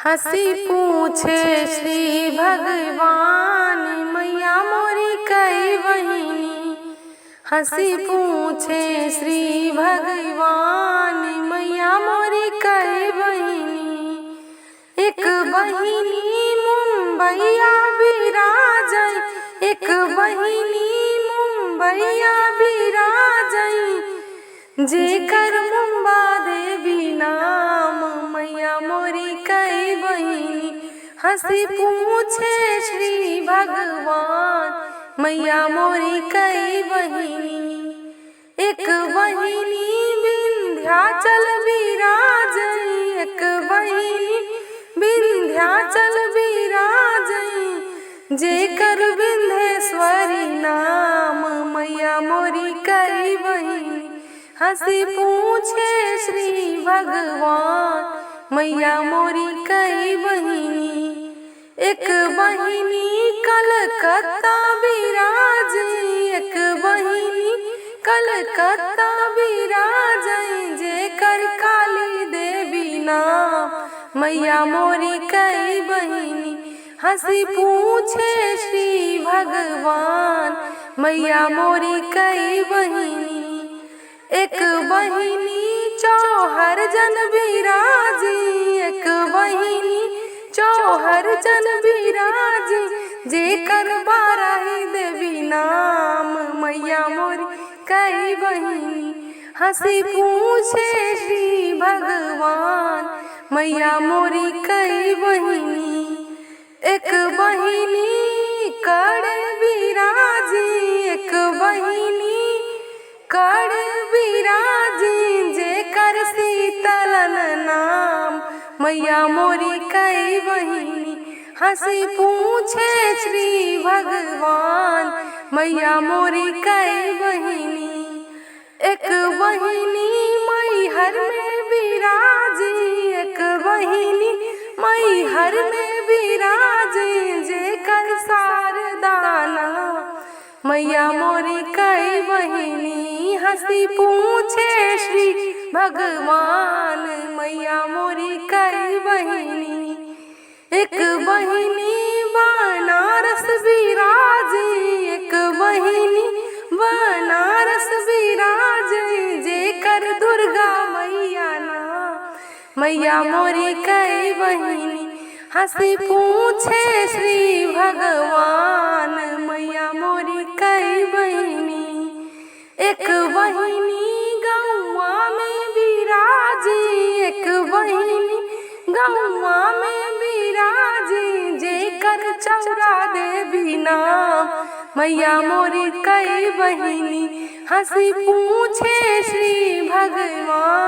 हंसी पूछे श्री भगवान मैया मोरी कई बहिनी। हंसी पूछे श्री भगवान मैया मोरी कई बहिनी। एक बहिनी मुंबईया बिराजई, एक बहिनी मुंबईया बिराजई, जेकर मुंबा देवी नाम मैया मोरी कई बहिनी। हंसी पूछे श्री भगवान मैया मोरी कई बहिनी। एक बहिनी विंध्याचल बिराजई, एक बहिनी विंध्याचल बिराजई, जेकर विंध्येश्वरी नाम मैया मोरी कई बहिनी। हंसी पूछे श्री भगवान मैया मोरी कई बहिनी। एक बहिनी कलकत्ता बिराजई, एक बहिनी कलकत्ता बिराजई, जेकर काली देवी नाम मैया मोरी कई बहिनी। हंसी पूछे श्री भगवान मैया मोरी कई बहिनी। एक बहिनी चौहर जन बिराजी, एक बहिनी चौहर जन बिराजी, जेकर बाराही देवी नाम मैया मोरी कई बहिनी। हंसी पूछे श्री भगवान मैया मोरी कई बहिनी। एक बहिनी कड़ बिराजी, एक बहिनी कड़ बिराजी, जेकर शीतलन नाम मैया मोरी कई बहिनी। हंसी पूछे श्री भगवान मैया मोरी कई बहिनी। एक बहिनी मैहर में बिराजी, एक बहिनी मैहर में बिराजी, जेकर शारदा नाम मैया मोरी कई बहिनी। हंसी पूछे श्री भगवान मैया मोरी कई बहिनी। एक बहिनी बनारस बिराजी, एक बहिनी बनारस बिराजी, जेकर दुर्गा मैया नाम मैया मोरी कई बहिनी। हंसी पूछे श्री भगवान मैया मोरी कई बहिनी। एक बहिनी गौआ में बिराजी, एक बहिनी गौआ में बिराजी, जेकर चौरा देवी नाम मैया मोरी कई बहिनी। हंसी पूछे श्री भगवान